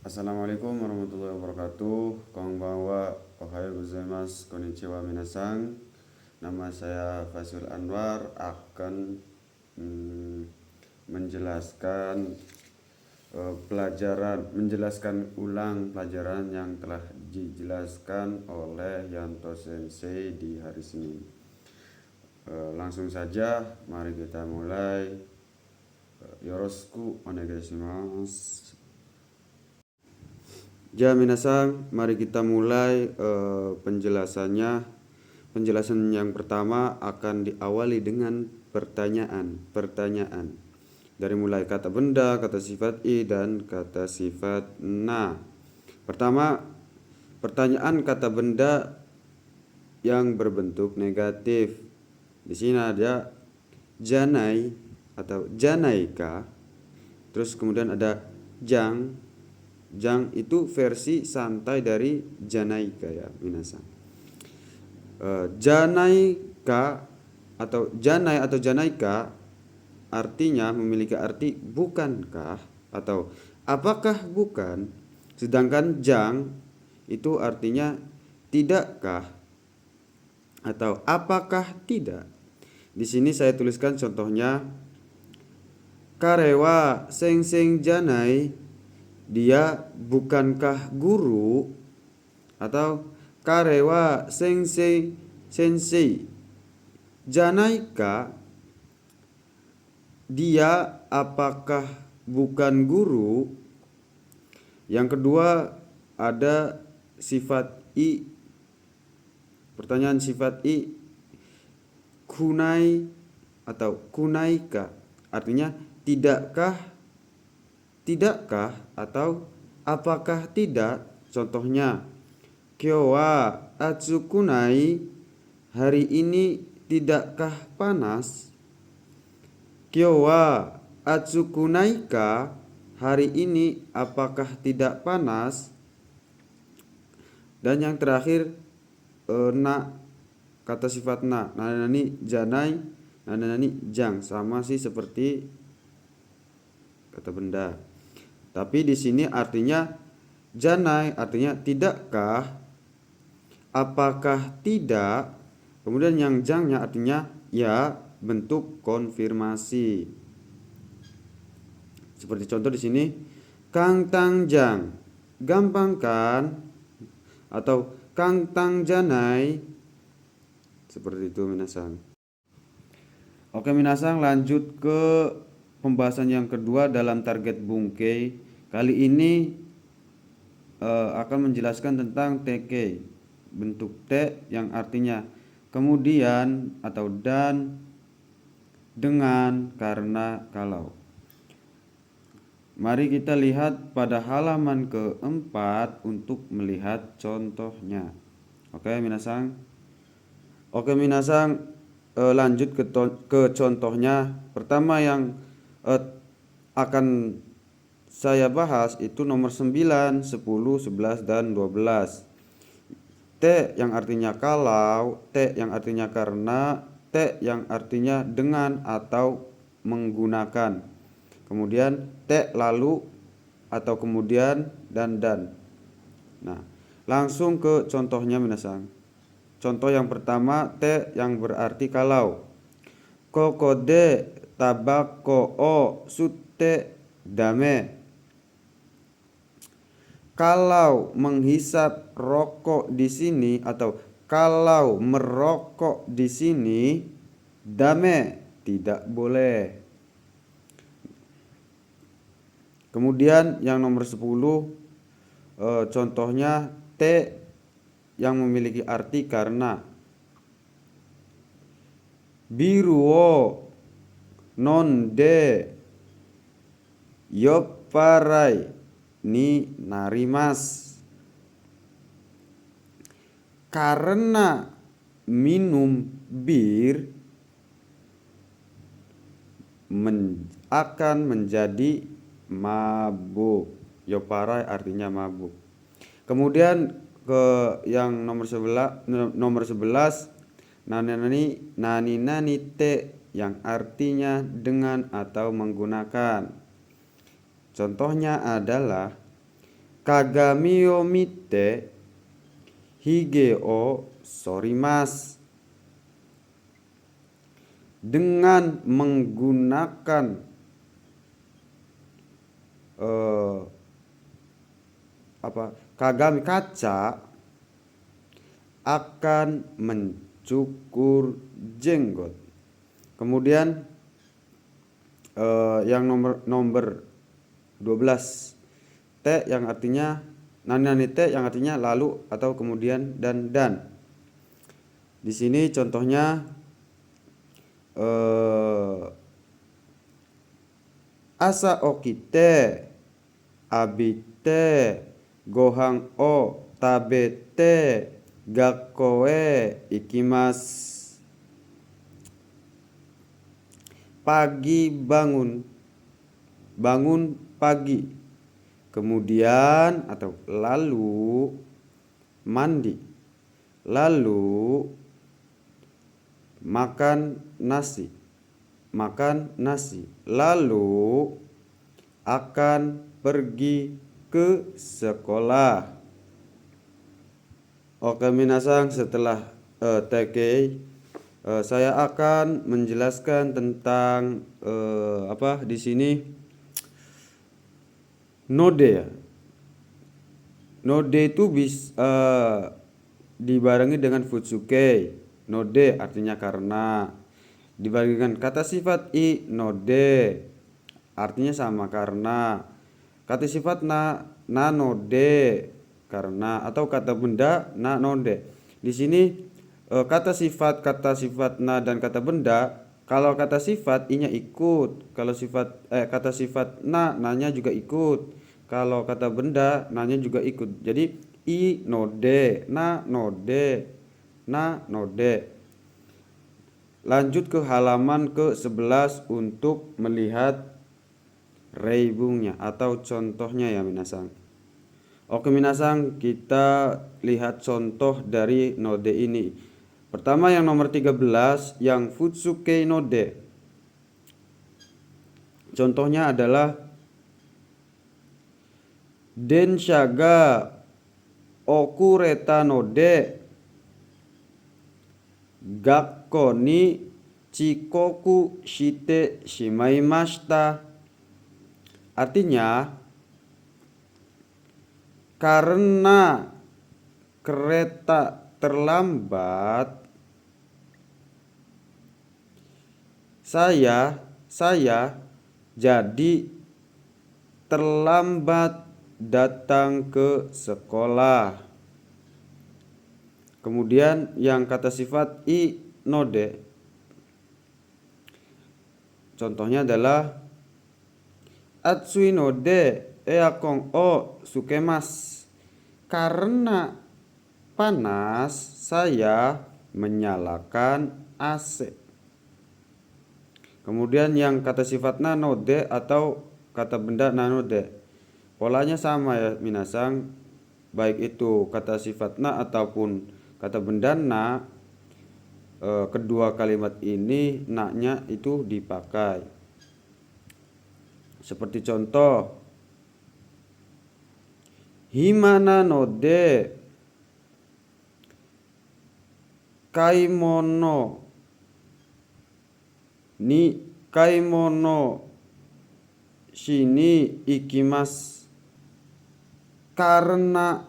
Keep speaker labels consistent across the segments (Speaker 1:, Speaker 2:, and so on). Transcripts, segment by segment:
Speaker 1: Assalamualaikum warahmatullahi wabarakatuh. Konbanwa, ohayo gozaimasu, konnichiwa minasan. Nama saya Faisal Anwar akan menjelaskan menjelaskan ulang pelajaran yang telah dijelaskan oleh Yanto Sensei di hari Senin. Langsung saja, mari kita mulai. Yoroshiku onegaishimasu. Ya minasan, mari kita mulai penjelasannya. Penjelasan yang pertama akan diawali dengan pertanyaan. Dari mulai kata benda, kata sifat i, dan kata sifat na. Pertama, pertanyaan kata benda yang berbentuk negatif. Di sini ada janai atau janaika. Terus kemudian ada jang. Jang itu versi santai dari janaika ya minasan. Janaika atau janai atau janaika artinya memiliki arti bukankah atau apakah bukan. Sedangkan jang itu artinya tidakkah atau apakah tidak. Di sini saya tuliskan contohnya. Karewa seng janai, dia bukankah guru, atau karewa sensei janaika, dia apakah bukan guru. Yang kedua ada sifat i. Pertanyaan sifat i, kunai atau kunaika, artinya tidakkah atau apakah tidak. Contohnya, kyou wa atsukunai, hari ini tidakkah panas. Kyou wa atsukunaika, hari ini apakah tidak panas. Dan yang terakhir na, kata sifat na, nanani janai, nanani jang, sama sih seperti kata benda. Tapi di sini artinya janai artinya tidakkah, apakah tidak. Kemudian yang jangnya artinya ya, bentuk konfirmasi. Seperti contoh di sini, Kang Tang Jang, gampang kan? Atau Kang Tang Janai. Seperti itu minasan. Oke minasan, lanjut ke pembahasan yang kedua dalam target bungkei. Kali ini akan menjelaskan tentang teke, bentuk te yang artinya kemudian atau dan, dengan, karena, kalau. Mari kita lihat pada halaman keempat untuk melihat contohnya. Oke minasan. Lanjut ke contohnya. Pertama yang akan saya bahas itu nomor 9, 10, 11, dan 12. T yang artinya kalau, T yang artinya karena, T yang artinya dengan atau menggunakan. Kemudian T lalu atau kemudian, dan. Nah, langsung ke contohnya minasan. Contoh yang pertama, T yang berarti kalau. Kokode tabako o sutte dame. Kalau menghisap rokok di sini atau kalau merokok di sini, dame, tidak boleh. Kemudian yang nomor 10, contohnya T yang memiliki arti karena. Biru wo non de yopparai ni narimas. Karena minum bir akan menjadi mabuk. Yopparai artinya mabuk. Kemudian ke yang nomor 11, nani te yang artinya dengan atau menggunakan. Contohnya adalah Kagami o mite hige o sorimasu. Dengan menggunakan kagami kaca akan mencukur jenggot. Kemudian yang nomor 12 te yang artinya nani te yang artinya lalu atau kemudian dan. Di sini contohnya asa okite abite gohan o tabete gakko e ikimasu. Pagi bangun pagi, kemudian atau lalu mandi, lalu makan nasi, lalu akan pergi ke sekolah. Oke minasang, setelah TK saya akan menjelaskan tentang di sini node ya. Node itu bisa dibarengi dengan futsuke. Node artinya karena. Dibarengi dengan kata sifat i node artinya sama karena. Kata sifat na node karena, atau kata benda na node. Di sini kata sifat na dan kata benda, kalau kata sifat i-nya ikut, kalau kata sifat na-nya juga ikut, kalau kata benda na-nya juga ikut. Jadi i node, na node. Lanjut ke halaman ke-11 untuk melihat reibungnya atau contohnya ya minasang. Oke minasang, kita lihat contoh dari node ini. Pertama yang nomor 13 yang futsuke node. Contohnya adalah densha ga okureta node gakko ni chikoku shite shimaimashita. Artinya karena kereta terlambat, saya jadi terlambat datang ke sekolah. Kemudian yang kata sifat i node, contohnya adalah atsui node eakon o sukemasu. Karena panas saya menyalakan AC. Kemudian yang kata sifat na node atau kata benda na node, polanya sama ya minasang, baik itu kata sifat na ataupun kata benda na, kedua kalimat ini na-nya itu dipakai. Seperti contoh himana node kaimono shini ikimasu. Karena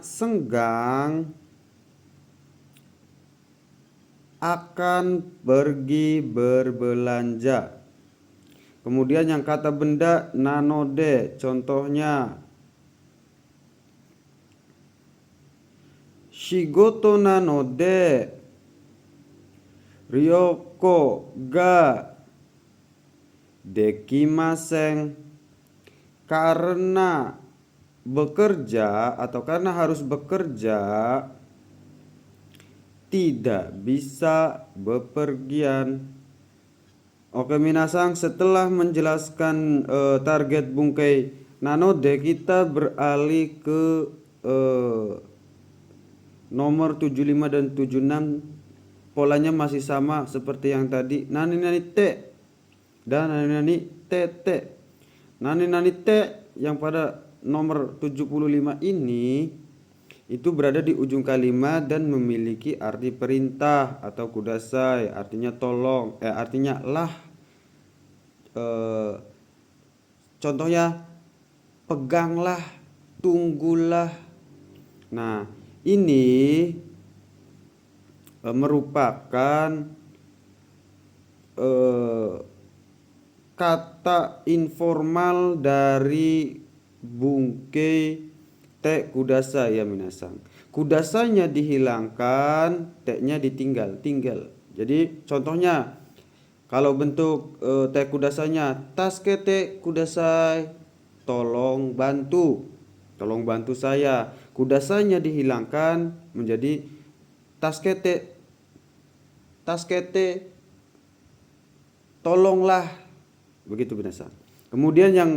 Speaker 1: senggang akan pergi berbelanja. Kemudian yang kata benda nanode, contohnya shigoto nanode ryoko ga dekimasen. Karena bekerja atau karena harus bekerja tidak bisa bepergian. Oke minasang, setelah menjelaskan target bungkai nanode, kita beralih ke nomor 75 dan 76. Polanya masih sama seperti yang tadi, nani te dan nani te. Nani te yang pada nomor 75 ini itu berada di ujung kalimat dan memiliki arti perintah atau kudasai, artinya tolong, artinya lah. Contohnya peganglah, tunggulah. Nah, ini merupakan kata informal dari bungkei te kudasa ya minasang. Kudasanya dihilangkan, te-nya tinggal. Jadi contohnya kalau bentuk te kudasanya taskete kudasai, tolong bantu saya. Kudasanya dihilangkan menjadi taskete tolonglah, begitu binasa. Kemudian yang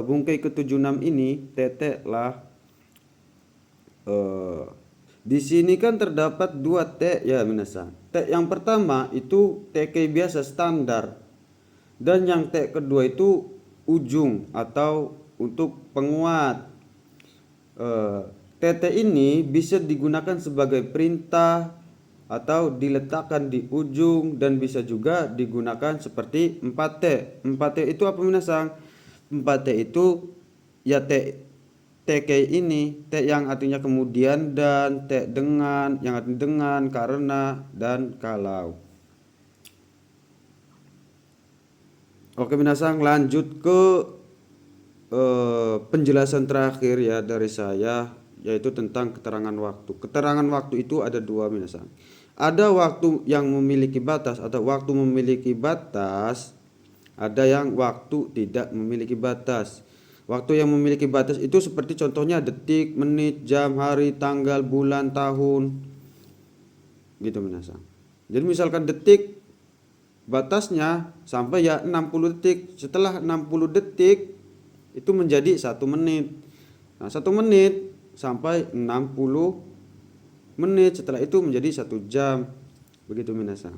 Speaker 1: bungkai ke-76 ini tete lah. Di sini kan terdapat 2 te ya minasa. Te yang pertama itu te biasa standar, dan yang te kedua itu ujung atau untuk penguat. Tete ini bisa digunakan sebagai perintah atau diletakkan di ujung, dan bisa juga digunakan seperti 4T. 4T itu apa minasang? 4T itu ya TK ini, T yang artinya kemudian, dan T dengan yang artinya dengan, karena, dan kalau. Oke minasang, lanjut ke penjelasan terakhir ya dari saya, yaitu tentang keterangan waktu. Keterangan waktu itu ada 2 minasang. Ada waktu yang memiliki batas atau waktu memiliki batas, ada yang waktu tidak memiliki batas. Waktu yang memiliki batas itu seperti contohnya detik, menit, jam, hari, tanggal, bulan, tahun, gitu minasang. Jadi misalkan detik batasnya sampai ya 60 detik. Setelah 60 detik itu menjadi 1 menit. Nah, 1 menit sampai 60 menit, setelah itu menjadi 1 jam. Begitu minasang.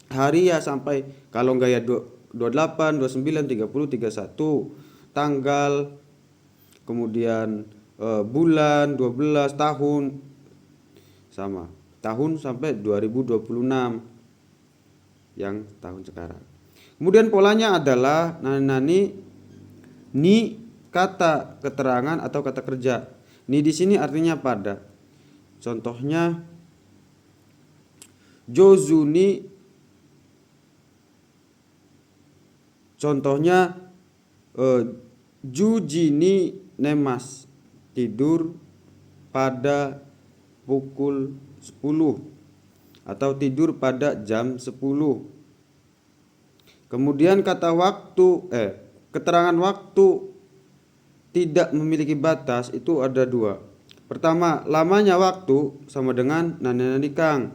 Speaker 1: Hari ya sampai kalau enggak ya 28, 29, 30, 31. Tanggal, kemudian bulan, 12, tahun sama. Tahun sampai 2026 yang tahun sekarang. Kemudian polanya adalah ni kata keterangan atau kata kerja. Ni di sini artinya pada. Contohnya jozuni, contohnya jujini nemas, tidur pada pukul 10 atau tidur pada jam 10. Kemudian kata waktu keterangan waktu tidak memiliki batas itu ada 2. Pertama, lamanya waktu sama dengan nani kang,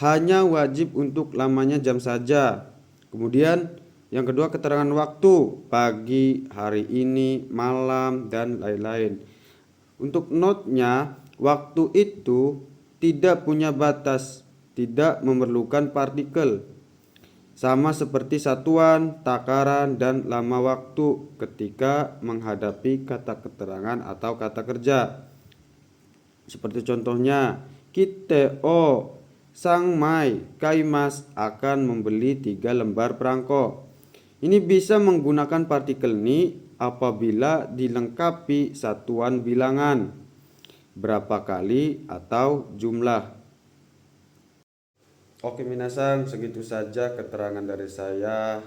Speaker 1: hanya wajib untuk lamanya jam saja. Kemudian yang kedua, keterangan waktu pagi, hari ini, malam, dan lain-lain. Untuk notnya, waktu itu tidak punya batas, tidak memerlukan partikel, sama seperti satuan, takaran, dan lama waktu ketika menghadapi kata keterangan atau kata kerja. Seperti contohnya, kite o sang mai kaimas akan membeli 3 lembar perangko. Ini bisa menggunakan partikel ni apabila dilengkapi satuan bilangan, berapa kali atau jumlah. Oke minasang, segitu saja keterangan dari saya.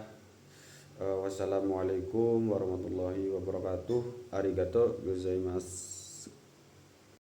Speaker 1: Wassalamualaikum warahmatullahi wabarakatuh. Arigato gozaimasu.